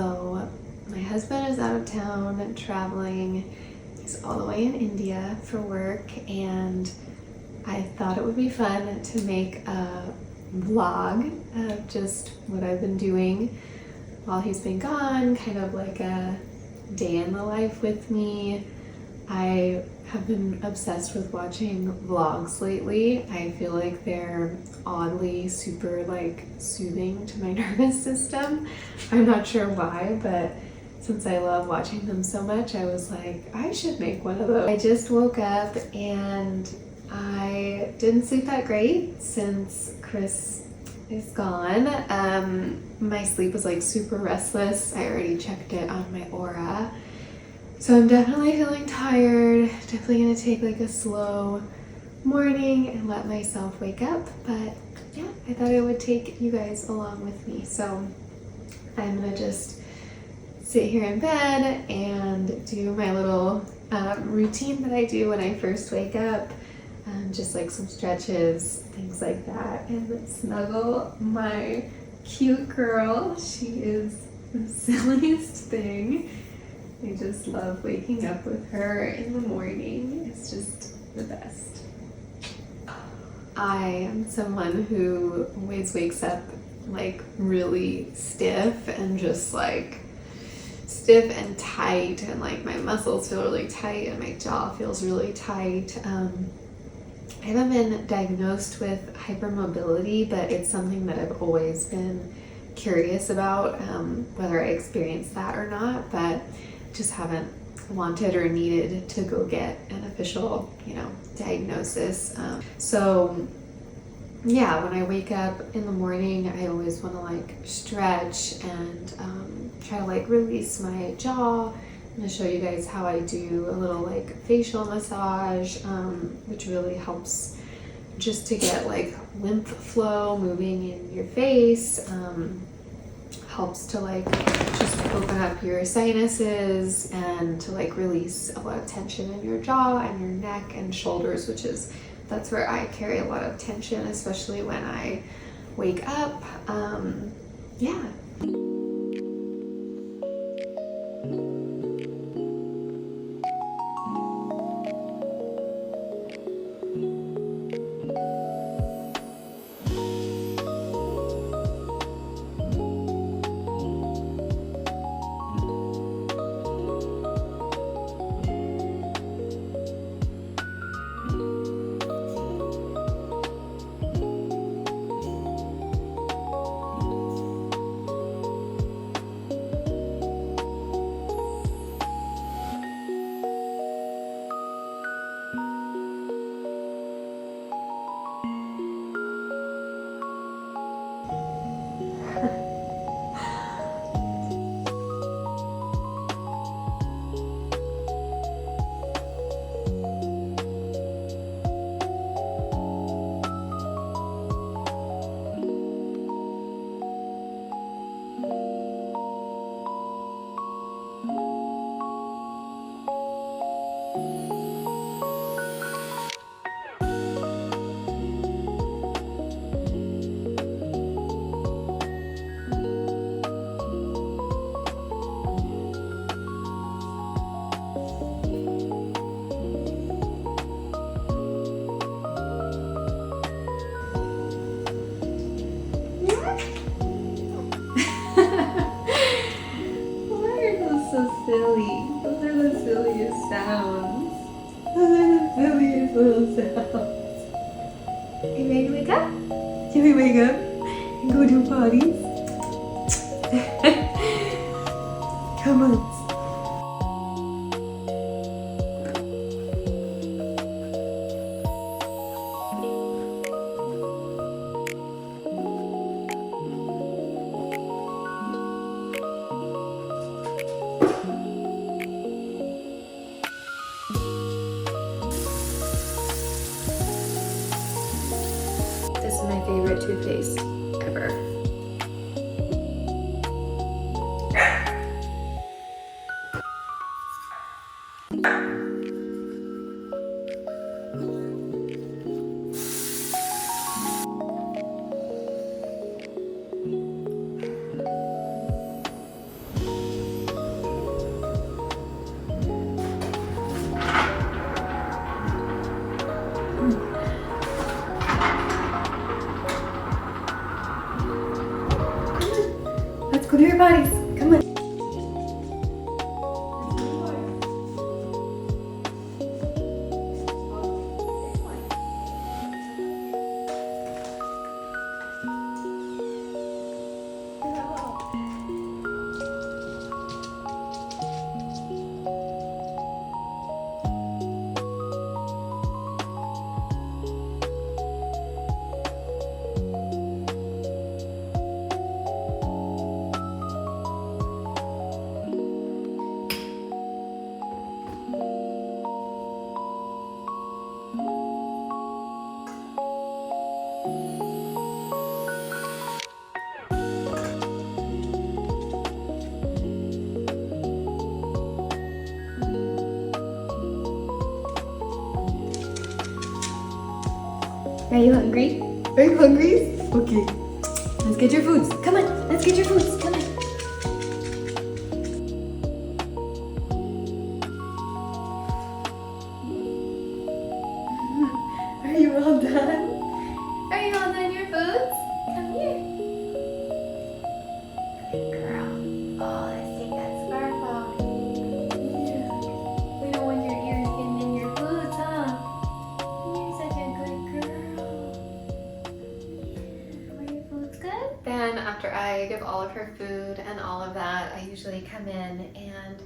So my husband is out of town traveling. He's all the way in India for work, and I thought it would be fun to make a vlog of just what I've been doing while he's been gone, kind of like a day in the life with me. I have been obsessed with watching vlogs lately. I feel like they're oddly super like soothing to my nervous system. I'm not sure why, but since I love watching them so much, I was like, I should make one of those. I just woke up and I didn't sleep that great since Chris is gone. My sleep was like super restless. I already checked it on my aura. So I'm definitely feeling tired, definitely gonna take like a slow morning and let myself wake up. But yeah, I thought I would take you guys along with me. So I'm gonna just sit here in bed and do my little routine that I do when I first wake up. Just like some stretches, things like that, and snuggle my cute girl. She is the silliest thing. I just love waking up with her in the morning. It's just the best. I am someone who always wakes up like really stiff and just like stiff and tight, and like my muscles feel really tight and my jaw feels really tight. I haven't been diagnosed with hypermobility, but it's something that I've always been curious about, whether I experienced that or not, but just haven't wanted or needed to go get an official, diagnosis. So yeah, when I wake up in the morning, I always want to like stretch and try to like release my jaw. I'm going to show you guys how I do a little like facial massage, which really helps just to get like lymph flow moving in your face. Helps to like just open up your sinuses and to like release a lot of tension in your jaw and your neck and shoulders, that's where I carry a lot of tension, especially when I wake up. Yeah. Silly. Those are the silliest sounds. Those are the silliest little sounds. Are you ready to wake up? Can we wake up and go do potties? Come on. This is my favorite toothpaste ever. Are you hungry? Are you hungry? Okay. Let's get your foods. Come on, let's get your foods. Come on. Are you all done? Are you all done your foods? Come here. Good girl. Oh, let's take that scarf off. Yeah. We don't want your ears getting in your foods, huh? You're such a good girl. Are your foods good? Then after I give all of her food and all of that, I usually come in and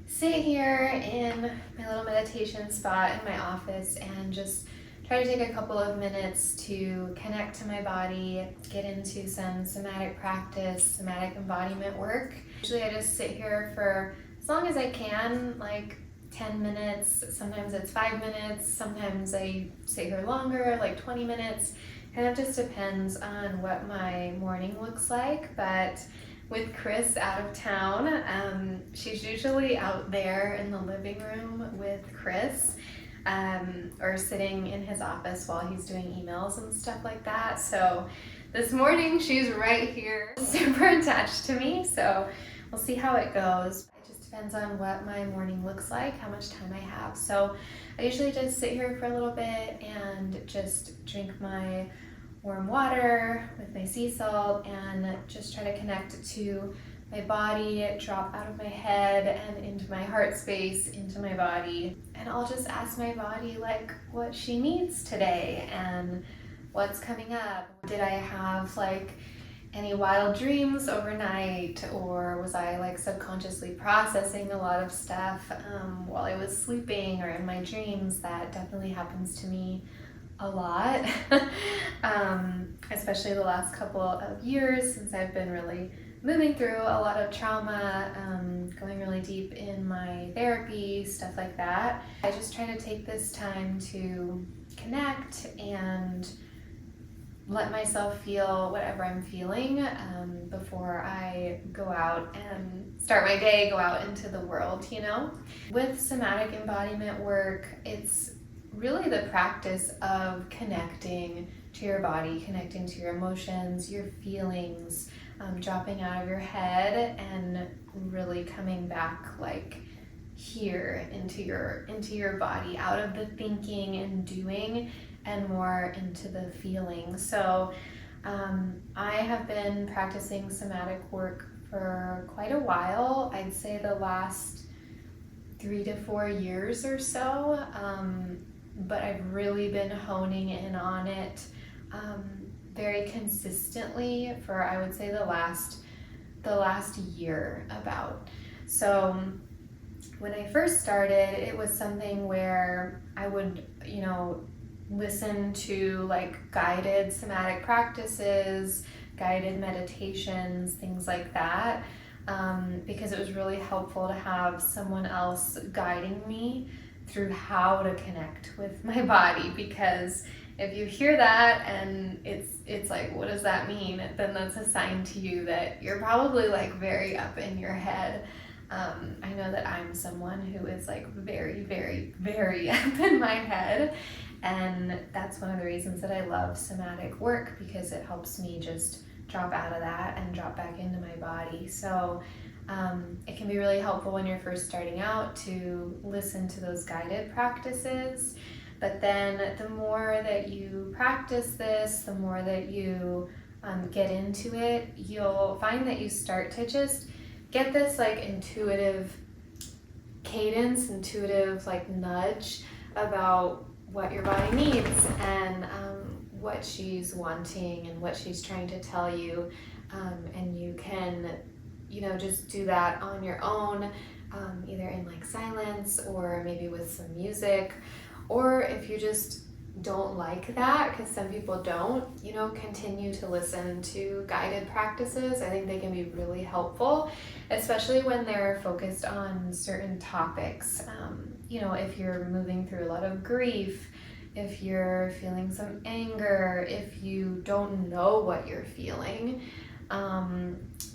sit here in my little meditation spot in my office and just try to take a couple of minutes to connect to my body, get into some somatic practice, somatic embodiment work. Usually I just sit here for as long as I can, like 10 minutes, sometimes it's 5 minutes, sometimes I sit here longer, like 20 minutes. Kind of just depends on what my morning looks like, but with Chris out of town, she's usually out there in the living room with Chris, or sitting in his office while he's doing emails and stuff like that. So this morning she's right here, super attached to me, so we'll see how it goes. It just depends on what my morning looks like, how much time I have. So I usually just sit here for a little bit and just drink my warm water with my sea salt and just try to connect to my body, drop out of my head and into my heart space, into my body. And I'll just ask my body like what she needs today and what's coming up. Did I have like any wild dreams overnight, or was I like subconsciously processing a lot of stuff while I was sleeping or in my dreams? That definitely happens to me a lot, especially the last couple of years since I've been really moving through a lot of trauma, going really deep in my therapy, stuff like that. I just try to take this time to connect and let myself feel whatever I'm feeling before I go out and start my day, go out into the world, you know? With somatic embodiment work, it's really the practice of connecting to your body, connecting to your emotions, your feelings, dropping out of your head and really coming back like here into your body, out of the thinking and doing and more into the feeling. So I have been practicing somatic work for quite a while. I'd say the last 3 to 4 years or so. But I've really been honing in on it very consistently for, I would say, the last year about. So when I first started, it was something where I would, listen to like guided somatic practices, guided meditations, things like that, because it was really helpful to have someone else guiding me through how to connect with my body. Because if you hear that and it's like, what does that mean? Then that's a sign to you that you're probably like very up in your head. I know that I'm someone who is like very, very, very up in my head. And that's one of the reasons that I love somatic work, because it helps me just drop out of that and drop back into my body. So it can be really helpful when you're first starting out to listen to those guided practices. But then the more that you practice this, the more that you get into it, you'll find that you start to just get this like intuitive cadence, intuitive like nudge about what your body needs and what she's wanting and what she's trying to tell you. And you can just do that on your own, either in like silence or maybe with some music. Or if you just don't like that, because some people don't, continue to listen to guided practices. I think they can be really helpful, especially when they're focused on certain topics. If you're moving through a lot of grief, if you're feeling some anger, if you don't know what you're feeling,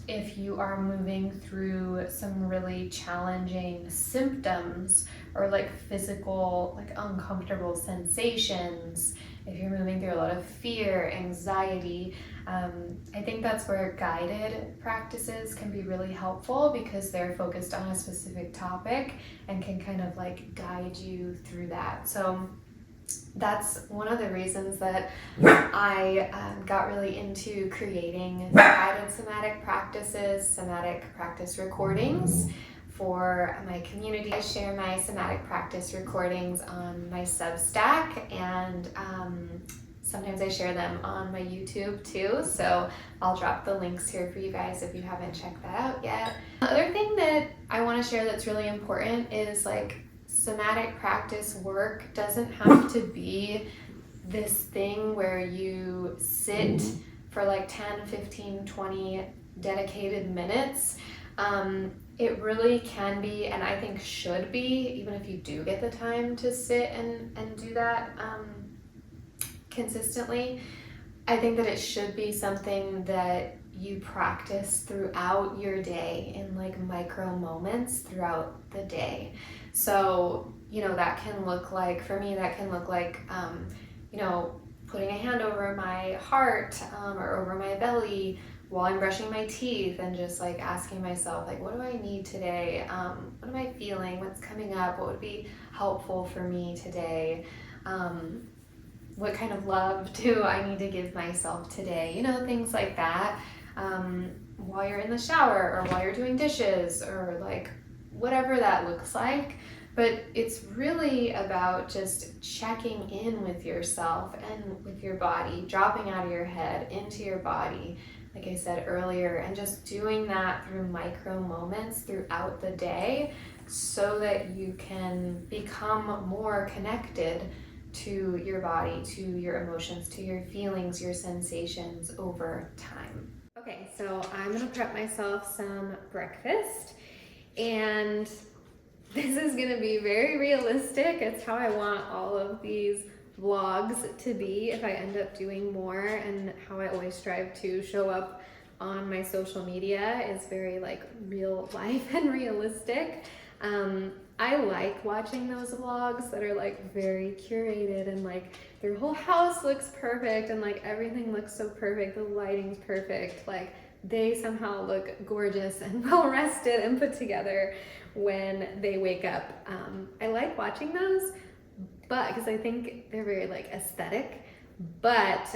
if you are moving through through some really challenging symptoms or like physical, like uncomfortable sensations, if you're moving through a lot of fear, anxiety, I think that's where guided practices can be really helpful because they're focused on a specific topic and can kind of like guide you through that. So that's one of the reasons that I got really into creating guided somatic practices, somatic practice recordings for my community. I share my somatic practice recordings on my Substack, and sometimes I share them on my YouTube too, so I'll drop the links here for you guys if you haven't checked that out yet. The other thing that I want to share that's really important is like somatic practice work doesn't have to be this thing where you sit for like 10, 15, 20 dedicated minutes. It really can be, and I think should be, even if you do get the time to sit and do that consistently, I think that it should be something that you practice throughout your day in like micro moments throughout the day. So, you know, that can look like, for me, that can look like, you know, putting a hand over my heart or over my belly while I'm brushing my teeth and just like asking myself, like, what do I need today? What am I feeling? What's coming up? What would be helpful for me today? What kind of love do I need to give myself today? You know, things like that. While you're in the shower or while you're doing dishes or like whatever that looks like. But it's really about just checking in with yourself and with your body, dropping out of your head into your body, like I said earlier, and just doing that through micro moments throughout the day so that you can become more connected to your body, to your emotions, to your feelings, your sensations over time. Okay, so I'm gonna prep myself some breakfast, and this is gonna be very realistic. It's how I want all of these vlogs to be if I end up doing more, and how I always strive to show up on my social media is very like real life and realistic. I like watching those vlogs that are like very curated and like their whole house looks perfect and like everything looks so perfect, the lighting's perfect, like they somehow look gorgeous and well rested and put together when they wake up. I like watching those, but because I think they're very like aesthetic, but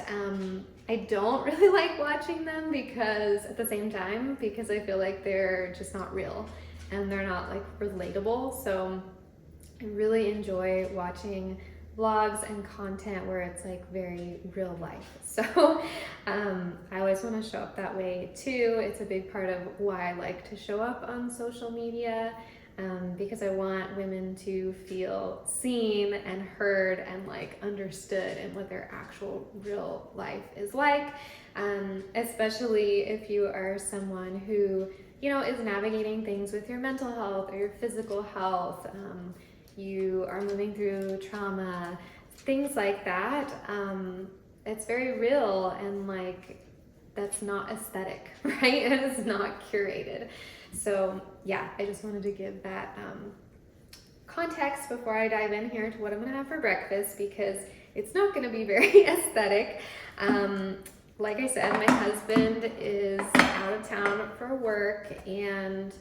I don't really like watching them because at the same time, because I feel like they're just not real and they're not like relatable. So I really enjoy watching vlogs and content where it's like very real life. So I always want to show up that way too. It's a big part of why I like to show up on social media, because I want women to feel seen and heard and like understood in what their actual real life is like, especially if you are someone who, you know, is navigating things with your mental health or your physical health. You are moving through trauma, things like that. It's very real, and like that's not aesthetic, right? And it's not curated. So yeah, I just wanted to give that context before I dive in here to what I'm gonna have for breakfast, because it's not gonna be very aesthetic. Like I said, my husband is out of town for work, and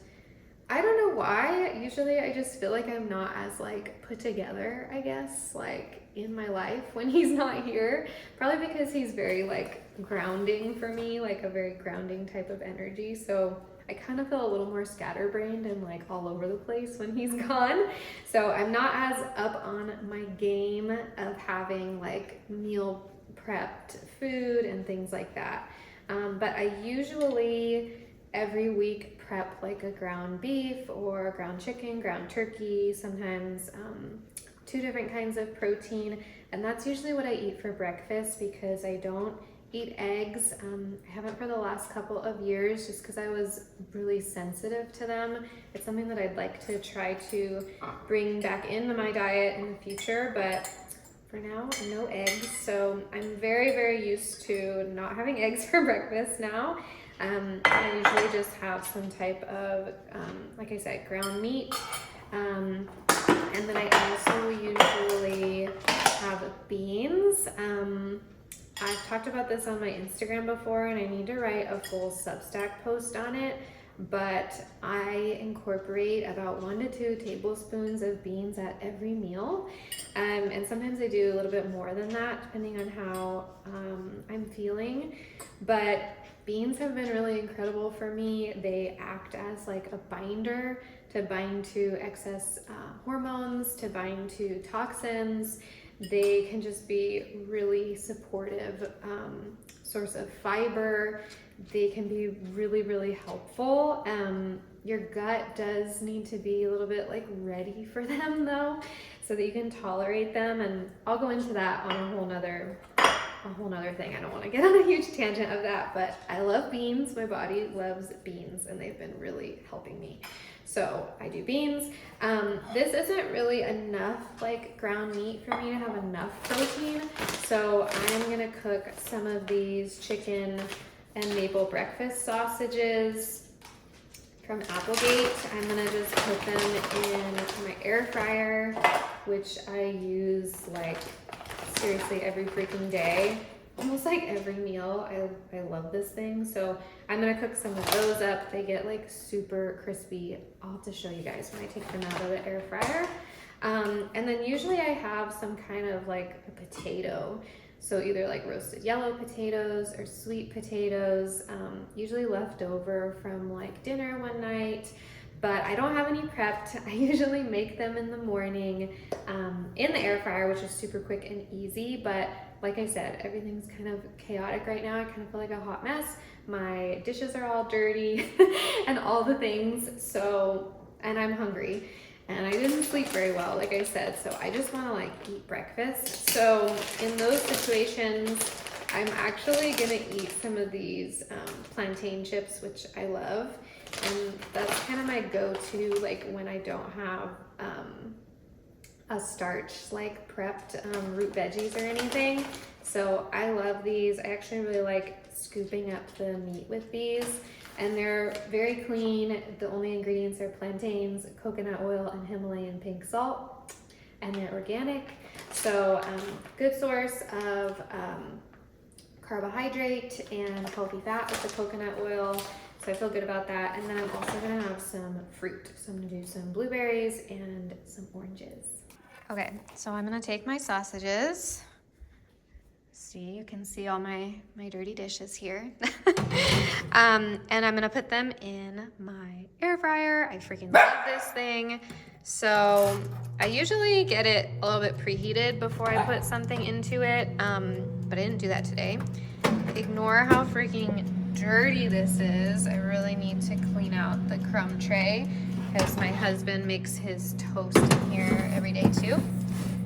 I don't know why. Usually I just feel like I'm not as like put together, I guess, like in my life when he's not here. Probably because he's very like grounding for me, like a very grounding type of energy. So I kind of feel a little more scatterbrained and like all over the place when he's gone. So I'm not as up on my game of having like meal prepped food and things like that. But I usually every week prep like a ground beef or ground chicken, ground turkey, sometimes 2 different kinds of protein. And that's usually what I eat for breakfast because I don't eat eggs. I haven't for the last couple of years just because I was really sensitive to them. It's something that I'd like to try to bring back into my diet in the future, but for now, no eggs. So I'm very, very used to not having eggs for breakfast now. I usually just have some type of, like I said, ground meat. And then I also usually have beans. I've talked about this on my Instagram before, and I need to write a full Substack post on it, but I incorporate about 1 to 2 tablespoons of beans at every meal. And sometimes I do a little bit more than that, depending on how I'm feeling. But beans have been really incredible for me. They act as like a binder to bind to excess hormones, to bind to toxins. They can just be really supportive source of fiber. They can be really, really helpful. Your gut does need to be a little bit like ready for them though, so that you can tolerate them. And I'll go into that on a whole nother thing. I don't want to get on a huge tangent of that, but I love beans. My body loves beans, and they've been really helping me. So I do beans. This isn't really enough like ground meat for me to have enough protein. So I'm gonna cook some of these chicken and maple breakfast sausages from Applegate. I'm gonna just put them in my air fryer, which I use like seriously every freaking day, almost like every meal. I love this thing. So I'm gonna cook some of those up. They get like super crispy. I'll have to show you guys when I take them out of the air fryer. And then usually I have some kind of like a potato. So either like roasted yellow potatoes or sweet potatoes, usually left over from like dinner one night. But I don't have any prepped. I usually make them in the morning in the air fryer, which is super quick and easy. But like I said, everything's kind of chaotic right now. I kind of feel like a hot mess. My dishes are all dirty and all the things. So, and I'm hungry. And I didn't sleep very well, like I said, so I just want to like eat breakfast. So in those situations, I'm actually gonna eat some of these plantain chips, which I love. And that's kind of my go-to, like when I don't have a starch like prepped root veggies or anything. So I love these. I actually really like scooping up the meat with these. And they're very clean. The only ingredients are plantains, coconut oil, and Himalayan pink salt. And they're organic. So good source of carbohydrate and healthy fat with the coconut oil. So I feel good about that. And then I'm also gonna have some fruit. So I'm gonna do some blueberries and some oranges. Okay, so I'm gonna take my sausages. See, you can see all my dirty dishes here. And I'm gonna put them in my air fryer. I freaking love this thing. So I usually get it a little bit preheated before I put something into it, but I didn't do that today. Ignore how freaking dirty this is. I really need to clean out the crumb tray because my husband makes his toast in here every day too.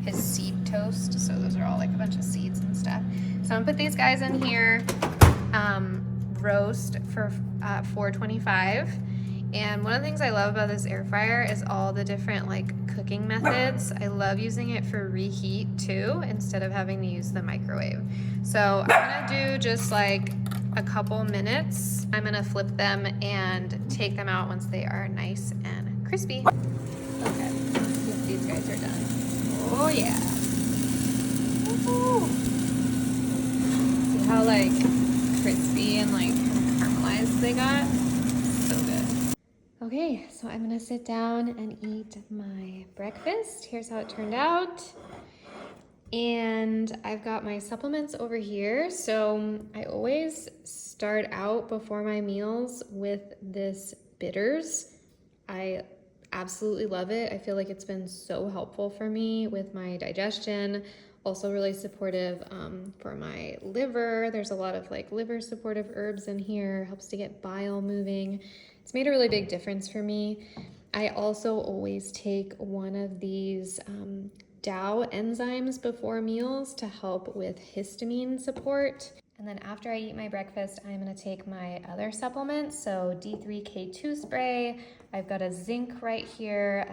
His seed toast, so those are all like a bunch of seeds and stuff. So I'm gonna put these guys in here, roast for 425. And one of the things I love about this air fryer is all the different like cooking methods. I love using it for reheat too, instead of having to use the microwave. So I'm gonna do just like a couple minutes. I'm gonna flip them and take them out once they are nice and crispy. Okay, let's see if these guys are done. Oh yeah. Woo-hoo. See how like crispy and like caramelized they got? So good. Okay, so I'm gonna sit down and eat my breakfast. Here's how it turned out. And I've got my supplements over here. So I always start out before my meals with this bitters. I absolutely love it. I feel like it's been so helpful for me with my digestion. Also really supportive for my liver. There's a lot of like liver supportive herbs in here. Helps to get bile moving. It's made a really big difference for me. I also always take one of these DAO enzymes before meals to help with histamine support. And then after I eat my breakfast, I'm gonna take my other supplements. So D3K2 spray. I've got a zinc right here.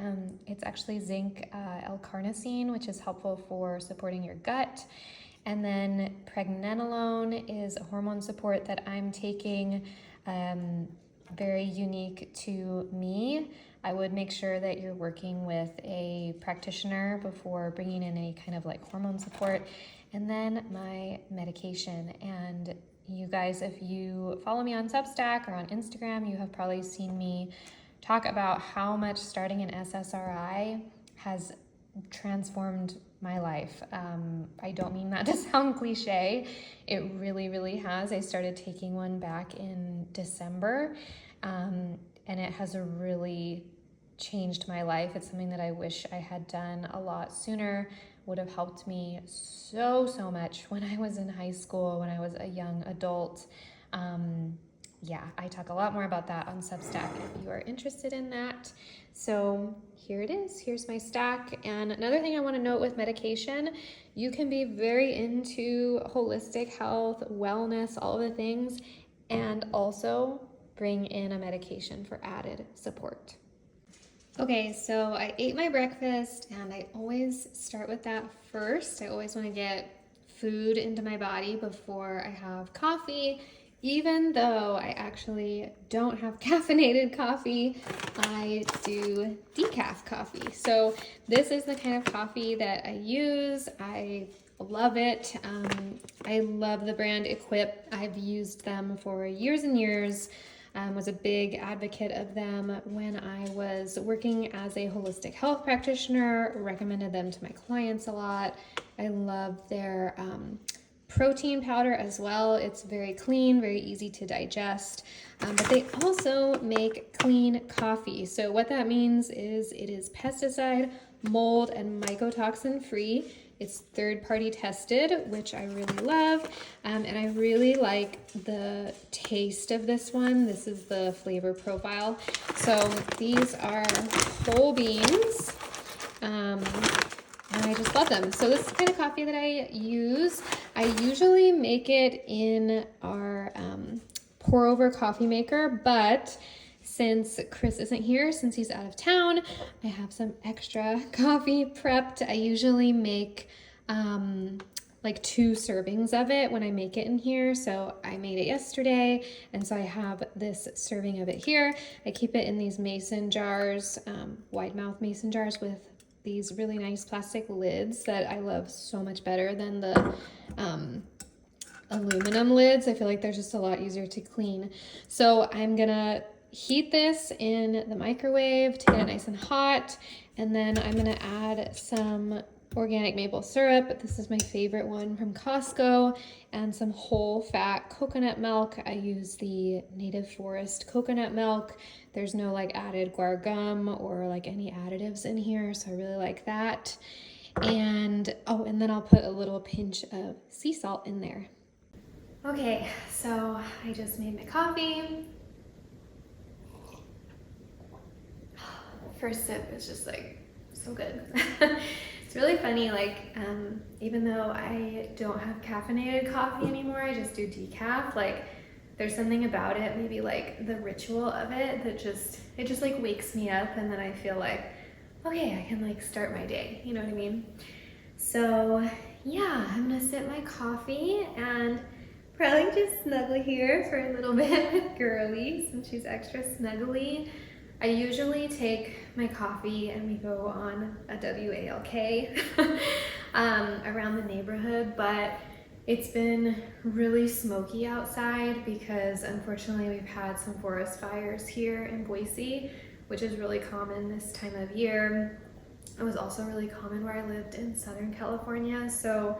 It's actually zinc L-carnosine, which is helpful for supporting your gut. And then pregnenolone is a hormone support that I'm taking. very unique to me. I would make sure that you're working with a practitioner before bringing in any kind of like hormone support. And then my medication. And you guys, if you follow me on Substack or on Instagram, you have probably seen me talk about how much starting an SSRI has transformed my life. I don't mean that to sound cliche. It really, really has. I started taking one back in December, and it has really changed my life. It's something that I wish I had done a lot sooner. Would have helped me so much when I was in high school, when I was a young adult. Yeah, I talk a lot more about that on Substack if you are interested in that. So here it is. Here's my stack. And another thing I want to note with medication, you can be very into holistic health, wellness, all of the things, and also bring in a medication for added support. Okay, so I ate my breakfast and I always start with that first. I always want to get food into my body before I have coffee. Even though I actually don't have caffeinated coffee, I do decaf coffee. So this is the kind of coffee that I use. I love it. I love the brand Equip. I've used them for years and years. Was a big advocate of them when I was working as a holistic health practitioner, recommended them to my clients a lot. I love their protein powder as well. It's very clean, very easy to digest, but they also make clean coffee. So what that means is it is pesticide, mold, and mycotoxin free. It's third-party tested, which I really love, and I really like the taste of this one. This is the flavor profile. So these are whole beans, and I just love them. So this is the kind of coffee that I use. I usually make it in our pour-over coffee maker, but since Chris isn't here, since he's out of town, I have some extra coffee prepped. I usually make like 2 servings of it when I make it in here. So I made it yesterday, and so I have this serving of it here. I keep it in these mason jars, wide mouth mason jars with these really nice plastic lids that I love so much better than the aluminum lids. I feel like they're just a lot easier to clean. So I'm gonna heat this in the microwave to get it nice and hot, and then I'm gonna add some organic maple syrup. This is my favorite one from Costco, and some whole fat coconut milk. I use the Native Forest coconut milk. There's no like added guar gum or like any additives in here, so I really like that. And oh, and then I'll put a little pinch of sea salt in there. Okay, so I just made my coffee. First sip is just like so good. It's really funny, like even though I don't have caffeinated coffee anymore, I just do decaf. Like there's something about it, maybe like the ritual of it, that it just like wakes me up, and then I feel like, okay, I can like start my day, you know what I mean? So yeah, I'm gonna sip my coffee and probably just snuggle here for a little bit with Girly since she's extra snuggly. I usually take my coffee and we go on a WALK around the neighborhood, but it's been really smoky outside because unfortunately we've had some forest fires here in Boise, which is really common this time of year. It was also really common where I lived in Southern California, so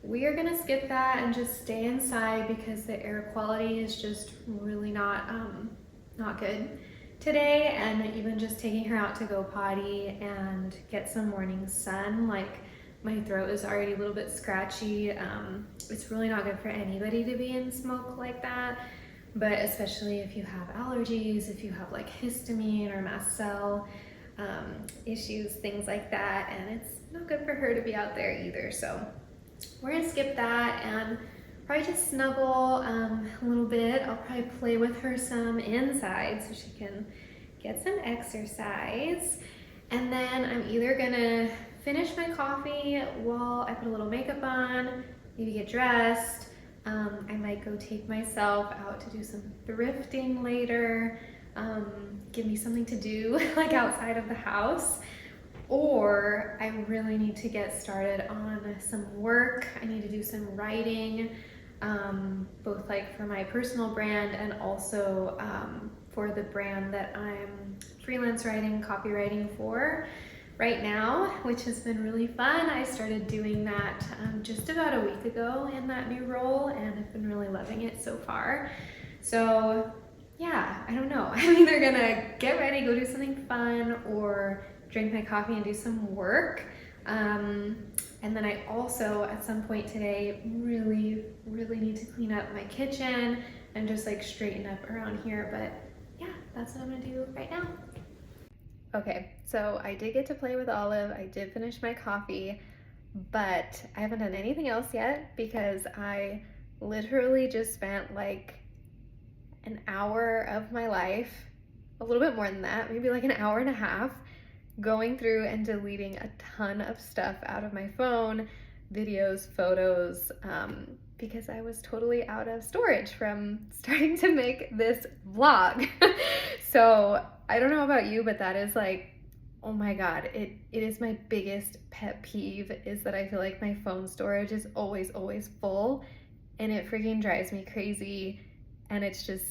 we are gonna skip that and just stay inside because the air quality is just really not good today. And even just taking her out to go potty and get some morning sun, like my throat is already a little bit scratchy. It's really not good for anybody to be in smoke like that, but especially if you have allergies, if you have like histamine or mast cell issues, things like that, and it's not good for her to be out there either. So we're gonna skip that and probably just snuggle a little bit. I'll probably play with her some inside so she can get some exercise. And then I'm either gonna finish my coffee while I put a little makeup on, maybe get dressed, I might go take myself out to do some thrifting later, give me something to do like outside of the house. Or I really need to get started on some work. I need to do some writing, both like for my personal brand and also for the brand that I'm freelance writing, copywriting for right now, which has been really fun. I started doing that just about a week ago in that new role, and I've been really loving it so far. So yeah, I don't know. I'm either gonna get ready, go do something fun, or drink my coffee and do some work. And then I also, at some point today, really need to clean up my kitchen and just like straighten up around here. But yeah, that's what I'm gonna do right now. Okay, so I did get to play with Olive. I did finish my coffee, but I haven't done anything else yet because I literally just spent like an hour of my life, a little bit more than that, maybe like an hour and a half, going through and deleting a ton of stuff out of my phone, videos, photos, because I was totally out of storage from starting to make this vlog. So I don't know about you, but that is like, oh my God, it is my biggest pet peeve, is that I feel like my phone storage is always full, and it freaking drives me crazy. And it's just,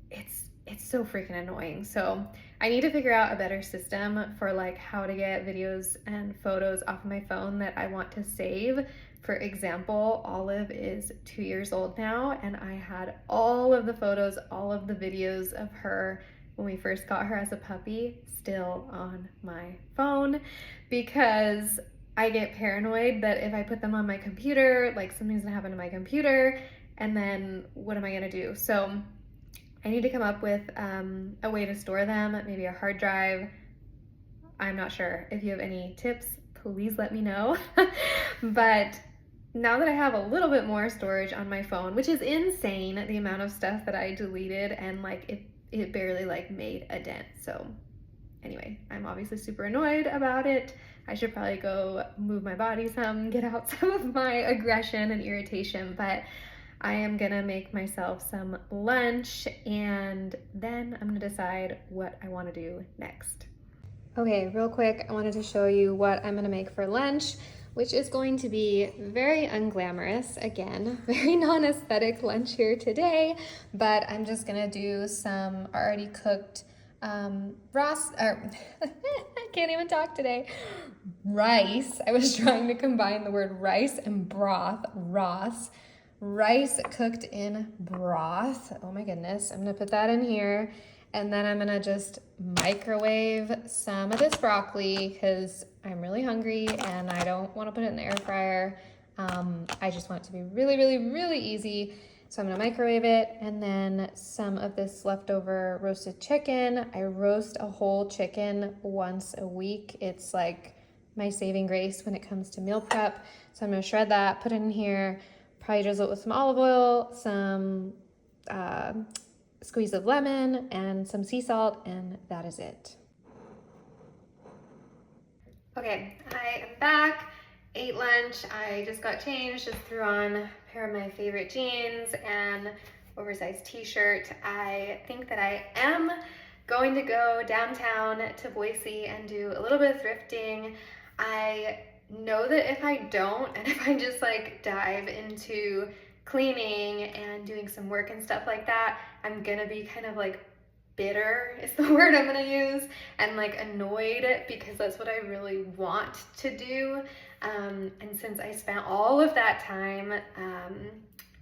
it's so freaking annoying. So I need to figure out a better system for like how to get videos and photos off of my phone that I want to save. For example, Olive is 2 years old now, and I had all of the photos, all of the videos of her when we first got her as a puppy still on my phone, because I get paranoid that if I put them on my computer, like something's gonna happen to my computer, and then what am I gonna do? So I need to come up with a way to store them, maybe a hard drive. I'm not sure. If you have any tips, please let me know. But now that I have a little bit more storage on my phone, which is insane, the amount of stuff that I deleted, and like it barely like made a dent. So anyway, I'm obviously super annoyed about it. I should probably go move my body some, get out some of my aggression and irritation, but I am gonna make myself some lunch, and then I'm gonna decide what I wanna do next. Okay, real quick, I wanted to show you what I'm gonna make for lunch, which is going to be very unglamorous, again, very non-aesthetic lunch here today, but I'm just gonna do some already cooked I can't even talk today. Rice. I was trying to combine the word rice and broth, rice cooked in broth. Oh my goodness. I'm gonna put that in here, and then I'm gonna just microwave some of this broccoli because I'm really hungry and I don't want to put it in the air fryer. I just want it to be really easy. So I'm gonna microwave it, and then some of this leftover roasted chicken. I roast a whole chicken once a week. It's like my saving grace when it comes to meal prep. So I'm gonna shred that, put it in here, probably drizzle it with some olive oil, some squeeze of lemon, and some sea salt, and that is it. Okay, I am back, ate lunch, I just got changed, just threw on a pair of my favorite jeans and oversized t-shirt. I think that I am going to go downtown to Boise and do a little bit of thrifting. I know that if I don't, and if I just like dive into cleaning and doing some work and stuff like that, I'm gonna be kind of like bitter is the word I'm gonna use, and like annoyed, because that's what I really want to do. And since I spent all of that time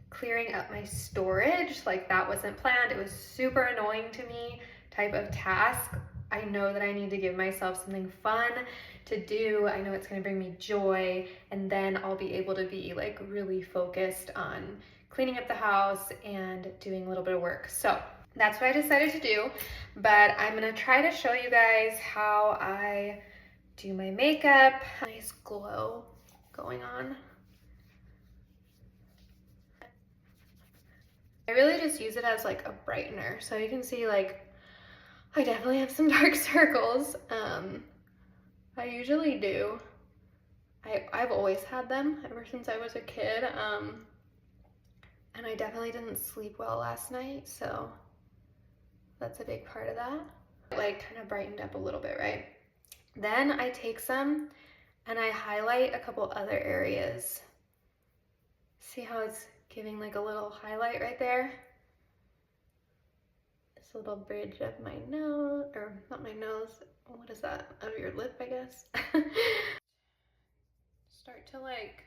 clearing up my storage, like that wasn't planned, it was super annoying to me type of task. I know that I need to give myself something fun to do. I know it's gonna bring me joy, and then I'll be able to be like really focused on cleaning up the house and doing a little bit of work. So that's what I decided to do, but I'm gonna try to show you guys how I do my makeup. Nice glow going on. I really just use it as like a brightener. So you can see like, I definitely have some dark circles. I usually do. I've always had them ever since I was a kid. And I definitely didn't sleep well last night, so that's a big part of that. Like kind of brightened up a little bit, right? Then I take some and I highlight a couple other areas. See how it's giving like a little highlight right there? This little bridge of my nose, or not my nose, what is that? Of your lip, I guess. Start to like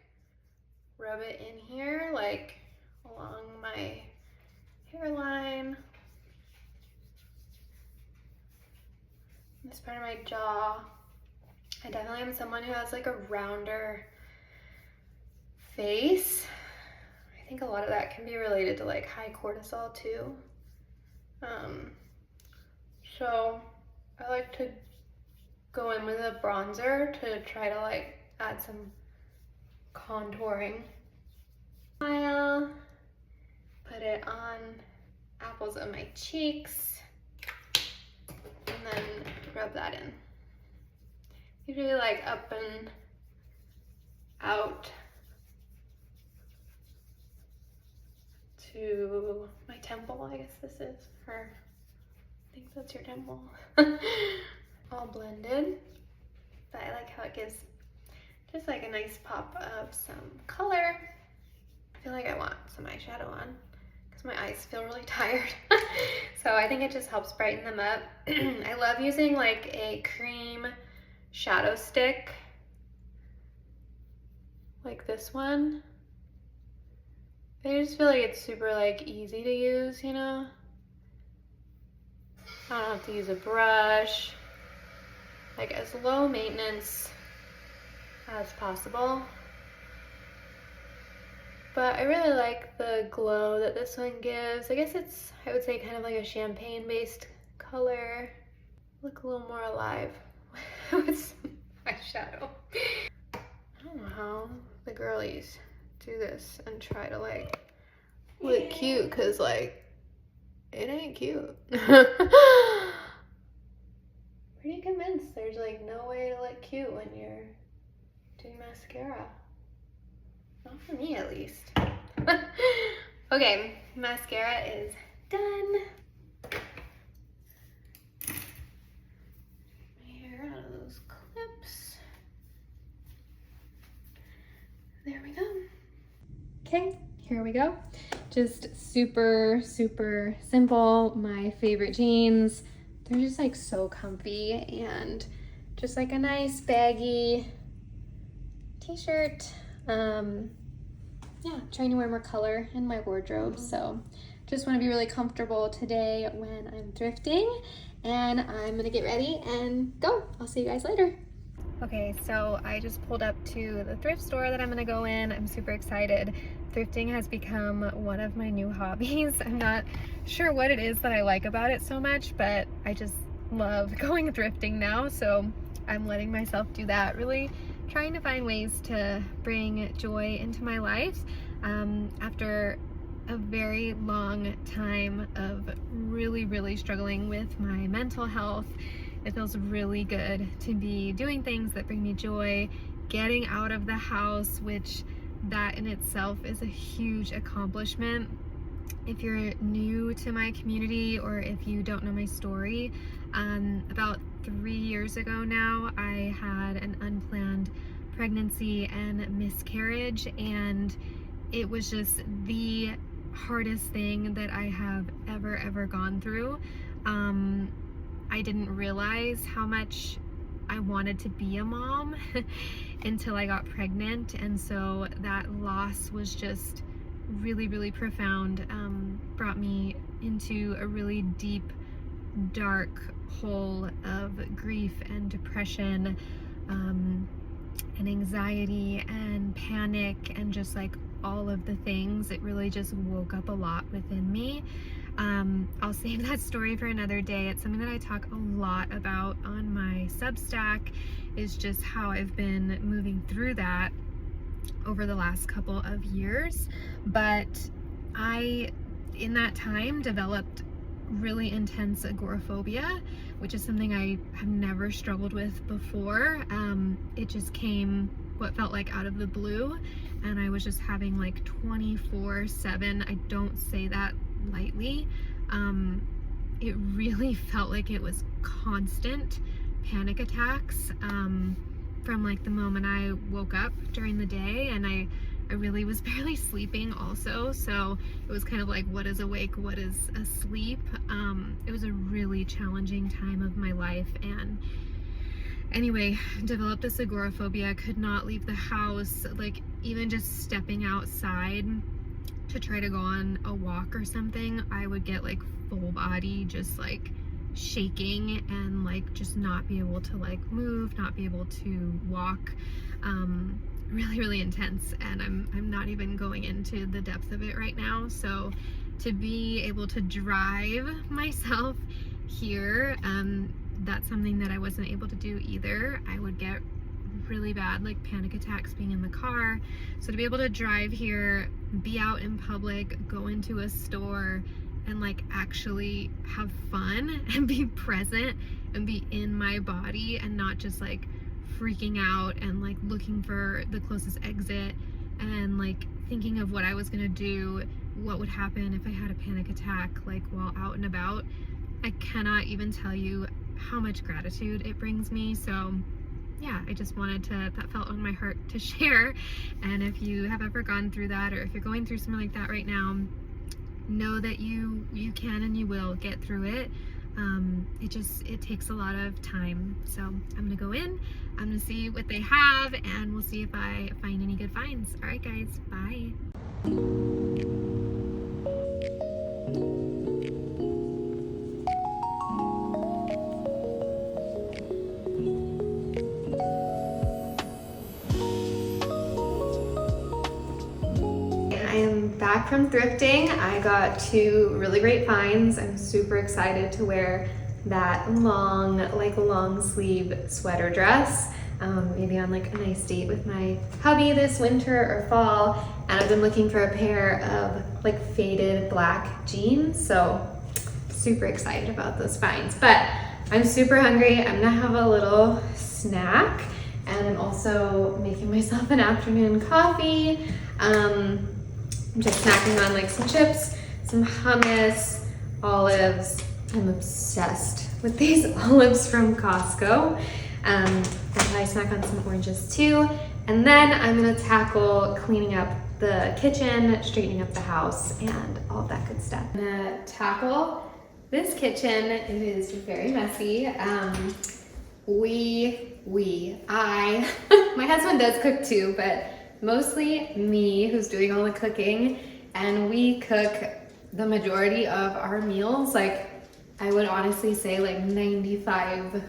rub it in here, like along my hairline. This part of my jaw. I definitely am someone who has like a rounder face. I think a lot of that can be related to like high cortisol too. So I like to go in with a bronzer to try to like add some contouring. Smile, put it on apples of my cheeks, and then rub that in. Usually like up and out to my temple, I guess this is, or I think that's your temple. All blended, but I like how it gives just like a nice pop of some color. I feel like I want some eyeshadow on because my eyes feel really tired. So I think it just helps brighten them up. I love using like a cream shadow stick like this one. I just feel like it's super like easy to use, you know? I don't have to use a brush. Like as low maintenance as possible. But I really like the glow that this one gives. I guess it's, I would say, kind of like a champagne-based color. Look a little more alive with some eyeshadow. I don't know how the girlies do this and try to like look cute, cause like it ain't cute. Pretty convinced there's like no way to look cute when you're doing mascara. Not for me, at least. Okay, mascara is done. My hair out of those clips. There we go. Okay, here we go. Just super, super simple. My favorite jeans. They're just like so comfy, and just like a nice baggy t-shirt. Yeah, trying to wear more color in my wardrobe. So just want to be really comfortable today when I'm thrifting, and I'm gonna get ready and go. I'll see you guys later. Okay, so I just pulled up to the thrift store that I'm gonna go in. I'm super excited. Thrifting has become one of my new hobbies. I'm not sure what it is that I like about it so much, but I just love going thrifting now. So I'm letting myself do that, really trying to find ways to bring joy into my life after a very long time of really struggling with my mental health. It feels really good to be doing things that bring me joy, getting out of the house, which that in itself is a huge accomplishment. If you're new to my community or if you don't know my story, about 3 years ago now, I had an unplanned pregnancy and miscarriage, and it was just the hardest thing that I have ever gone through. I didn't realize how much I wanted to be a mom until I got pregnant, and so that loss was just really profound. Brought me into a really deep, dark hole of grief and depression, and anxiety and panic and just like all of the things. It really just woke up a lot within me. I'll save that story for another day. It's something that I talk a lot about on my Substack, is just how I've been moving through that over the last couple of years. But I, in that time, developed really intense agoraphobia, which is something I have never struggled with before. It just came what felt like out of the blue, and I was just having like 24/7, I don't say that lightly, it really felt like it was constant panic attacks from like the moment I woke up during the day, and I really was barely sleeping also, so it was kind of like, what is awake, what is asleep? It was a really challenging time of my life, and anyway, developed this agoraphobia, could not leave the house, like even just stepping outside to try to go on a walk or something, I would get like full body just like shaking and like just not be able to like move, not be able to walk. Really intense, and I'm not even going into the depth of it right now. So to be able to drive myself here, that's something that I wasn't able to do either. I would get really bad like panic attacks being in the car. So to be able to drive here, be out in public, go into a store, and like actually have fun and be present and be in my body and not just like freaking out and like looking for the closest exit and like thinking of what I was gonna do, what would happen if I had a panic attack like while out and about. I cannot even tell you how much gratitude it brings me. So yeah, I just wanted to, that felt on my heart to share. And if you have ever gone through that, or if you're going through something like that right now, know that you can and you will get through it. It takes a lot of time. So I'm gonna go in, I'm gonna see what they have, and we'll see if I find any good finds. All right guys, bye. I am back from thrifting. I got 2 really great finds. I'm super excited to wear that long sleeve sweater dress, maybe on like a nice date with my hubby this winter or fall. And I've been looking for a pair of like faded black jeans, so super excited about those finds. But I'm super hungry. I'm gonna have a little snack, and I'm also making myself an afternoon coffee. I'm just snacking on like some chips, some hummus, olives. I'm obsessed with these olives from Costco. And I snack on some oranges too. And then I'm gonna tackle cleaning up the kitchen, straightening up the house, and all of that good stuff. I'm gonna tackle this kitchen. It is very messy. My husband does cook too, but mostly me who's doing all the cooking, and we cook the majority of our meals. Like I would honestly say like 95%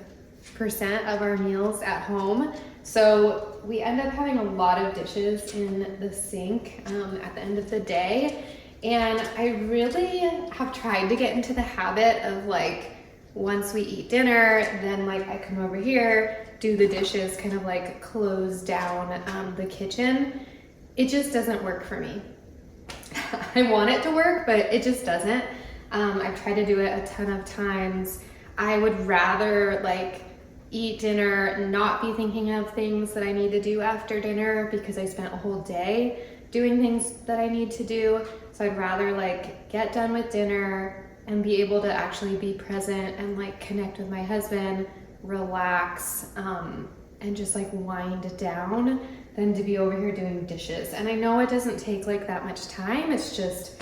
of our meals at home. So we end up having a lot of dishes in the sink at the end of the day. And I really have tried to get into the habit of like, once we eat dinner, then like I come over here, do the dishes, kind of like close down the kitchen. It just doesn't work for me. I want it to work, but it just doesn't. I've tried to do it a ton of times. I would rather like eat dinner, not be thinking of things that I need to do after dinner because I spent a whole day doing things that I need to do. So I'd rather like get done with dinner and be able to actually be present and like connect with my husband, relax, and just like wind down than to be over here doing dishes. And I know it doesn't take like that much time. It's just,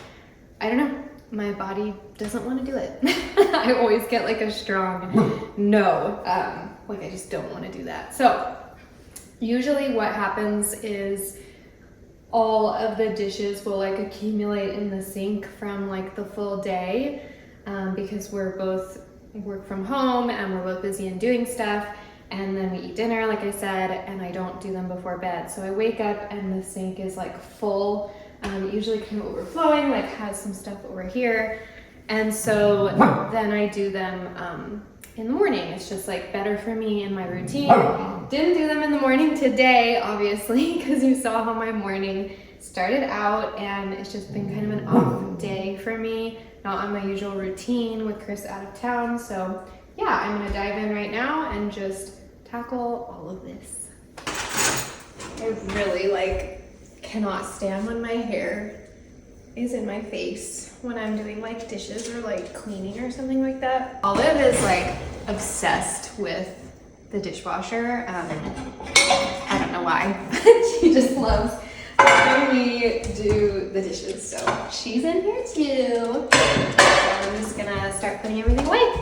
I don't know, my body doesn't want to do it. I always get like a strong no, like I just don't want to do that. So usually what happens is all of the dishes will like accumulate in the sink from like the full day, because we're both work from home and we're both busy and doing stuff. And then we eat dinner, like I said, and I don't do them before bed. So I wake up and the sink is like full, usually kind of overflowing, like has some stuff over here. And so then I do them in the morning. It's just like better for me in my routine. Didn't do them in the morning today, obviously, because you saw how my morning started out, and it's just been kind of an off day for me. not on my usual routine with Chris out of town. So yeah, I'm gonna dive in right now and just tackle all of this. I really cannot stand when my hair is in my face when I'm doing like dishes or like cleaning or something like that. Olive is like obsessed with the dishwasher. I don't know why, but she just loves when we do the dishes. So she's in here too. So I'm just gonna start putting everything away.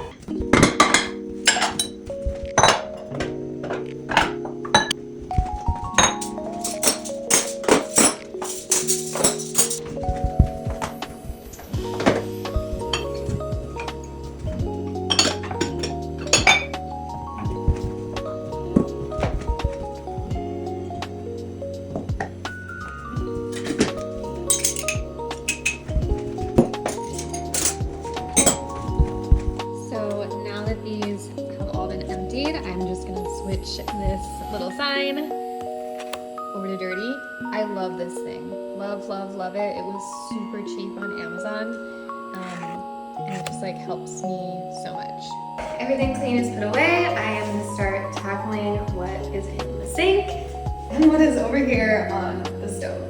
This little sign over to dirty. I love this thing. Love, love, love it. It was super cheap on Amazon. And it just like helps me so much. Everything clean is put away. I am gonna start tackling what is in the sink and what is over here on the stove.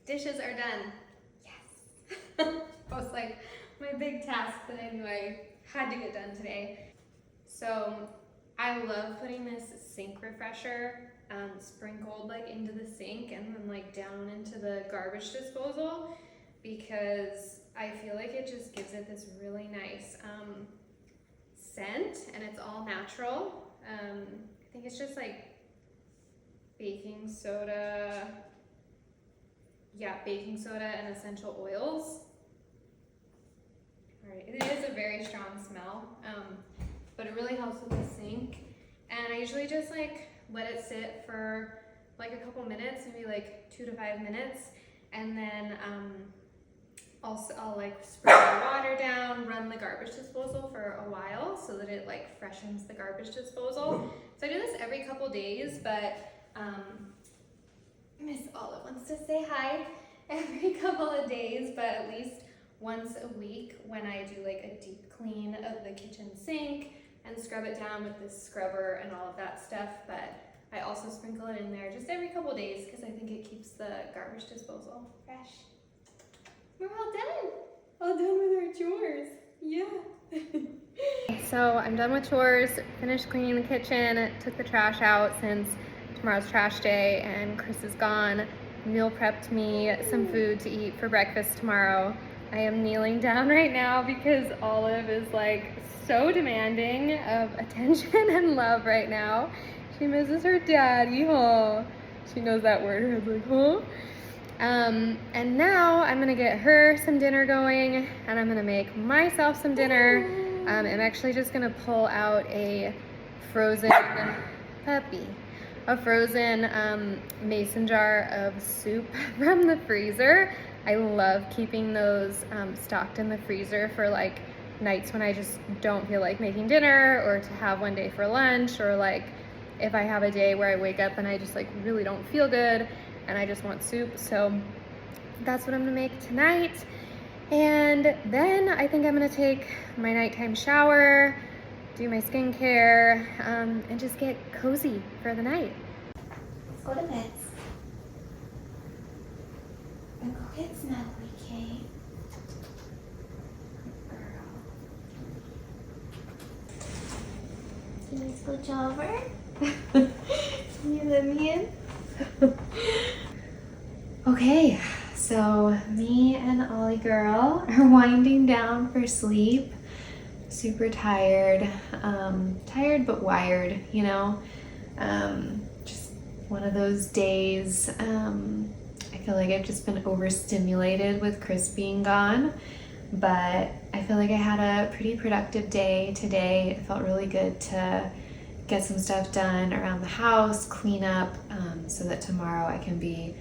Dishes are done. Yes. That was like my big task that I knew I had to get done today. So I love putting this sink refresher sprinkled like into the sink and then like down into the garbage disposal, because I feel like it just gives it this really nice scent, and it's all natural. I think it's just like baking soda. Yeah, baking soda and essential oils. All right, it is a very strong smell, but it really helps with the sink. And I usually just like let it sit for like a couple minutes, maybe like 2 to 5 minutes, and then I'll like spray the water down, run the garbage disposal for a while so that it like freshens the garbage disposal. So I do this every couple days, but Miss Olive wants to say hi every couple of days, but at least once a week when I do like a deep clean of the kitchen sink and scrub it down with this scrubber and all of that stuff. But I also sprinkle it in there just every couple days because I think it keeps the garbage disposal fresh. We're all done with our chores. Yeah. So I'm done with chores, finished cleaning the kitchen, took the trash out since tomorrow's trash day and Chris is gone. Meal prepped me some food to eat for breakfast tomorrow. I am kneeling down right now because Olive is like so demanding of attention and love right now. She misses her daddy, huh? She knows that word. I was like, huh? And now I'm gonna get her some dinner going and I'm gonna make myself some dinner. I'm actually just gonna pull out a frozen puppy. A frozen mason jar of soup from the freezer. I love keeping those stocked in the freezer for like nights when I just don't feel like making dinner, or to have one day for lunch, or like if I have a day where I wake up and I just like really don't feel good and I just want soup. So that's what I'm gonna make tonight. And then I think I'm gonna take my nighttime shower, do my skincare, and just get cozy for the night. Let's go to bed. And go get snuggly, Kate. Can I scooch over? Can you let me in? Okay, so me and Ollie girl are winding down for sleep. Super tired. Tired but wired, you know? Just one of those days. I feel like I've just been overstimulated with Chris being gone, but I feel like I had a pretty productive day today. It felt really good to get some stuff done around the house, clean up, so that tomorrow I can be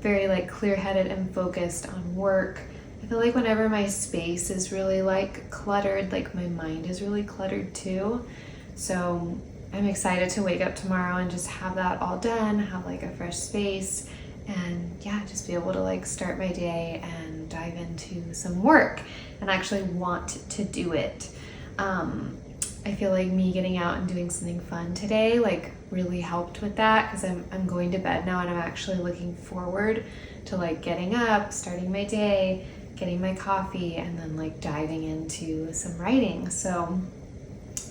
very like clear-headed and focused on work. I feel like whenever my space is really like cluttered, like my mind is really cluttered too. So I'm excited to wake up tomorrow and just have that all done, have like a fresh space, and yeah, just be able to like start my day and dive into some work and actually want to do it. I feel like me getting out and doing something fun today like really helped with that, because I'm going to bed now and I'm actually looking forward to like getting up, starting my day, getting my coffee, and then like diving into some writing. So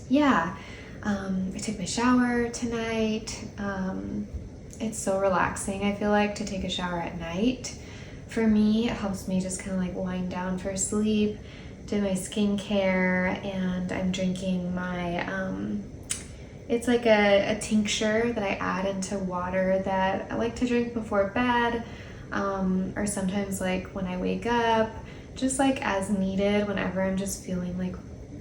yeah, I took my shower tonight. It's so relaxing, I feel like, to take a shower at night. For me, it helps me just kind of like wind down for sleep, do my skincare, and I'm drinking my, it's like a tincture that I add into water that I like to drink before bed, or sometimes like when I wake up, just like as needed whenever I'm just feeling like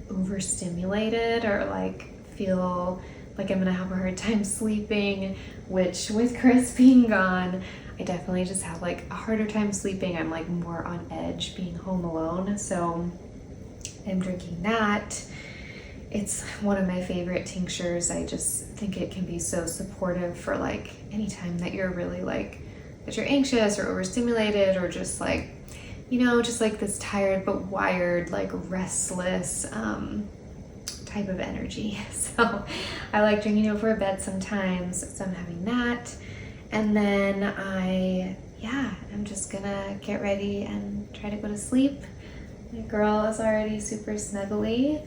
overstimulated or like feel like I'm gonna have a hard time sleeping, which with Chris being gone, I definitely just have like a harder time sleeping. I'm like more on edge being home alone. So I'm drinking that. It's one of my favorite tinctures. I just think it can be so supportive for like anytime that you're really like, that you're anxious or overstimulated or just like, you know, just like this tired but wired, like restless, type of energy. So I like drinking it before bed sometimes, so I'm having that. And then I'm just gonna get ready and try to go to sleep. My girl is already super snuggly,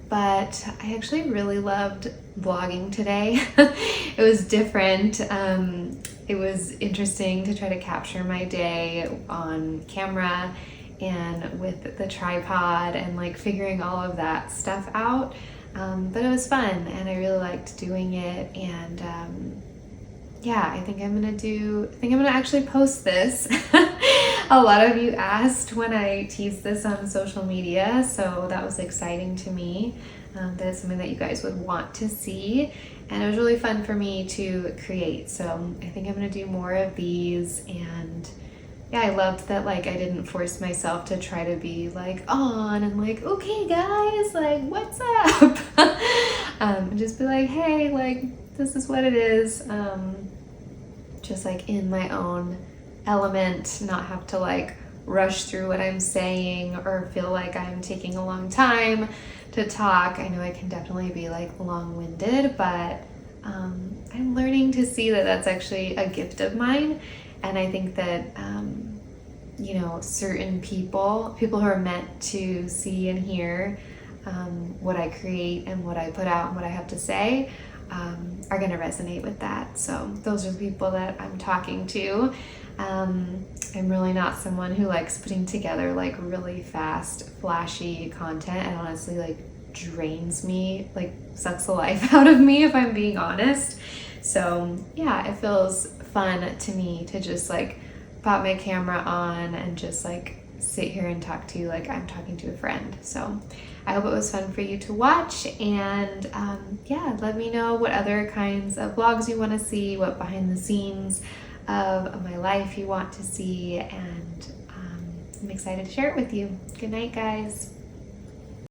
but I actually really loved vlogging today. It was different. It was interesting to try to capture my day on camera and with the tripod and like figuring all of that stuff out. But it was fun and I really liked doing it. And I think I'm gonna actually post this. A lot of you asked when I teased this on social media, so that was exciting to me. That it's something that you guys would want to see, and it was really fun for me to create. So I think I'm gonna do more of these. And yeah, I loved that like I didn't force myself to try to be like on and like, okay guys, like what's up? And just be like, hey, like this is what it is. Just like in my own element, not have to like rush through what I'm saying or feel like I'm taking a long time to talk. I know I can definitely be like long-winded, but I'm learning to see that that's actually a gift of mine. And I think that, you know, certain people who are meant to see and hear what I create and what I put out and what I have to say are going to resonate with that. So those are the people that I'm talking to. I'm really not someone who likes putting together like really fast, flashy content. It honestly like drains me, like sucks the life out of me if I'm being honest. So yeah, it feels fun to me to just like pop my camera on and just like sit here and talk to you like I'm talking to a friend. So I hope it was fun for you to watch, and let me know what other kinds of vlogs you want to see, what behind the scenes of my life you want to see, and I'm excited to share it with you. Good night, guys.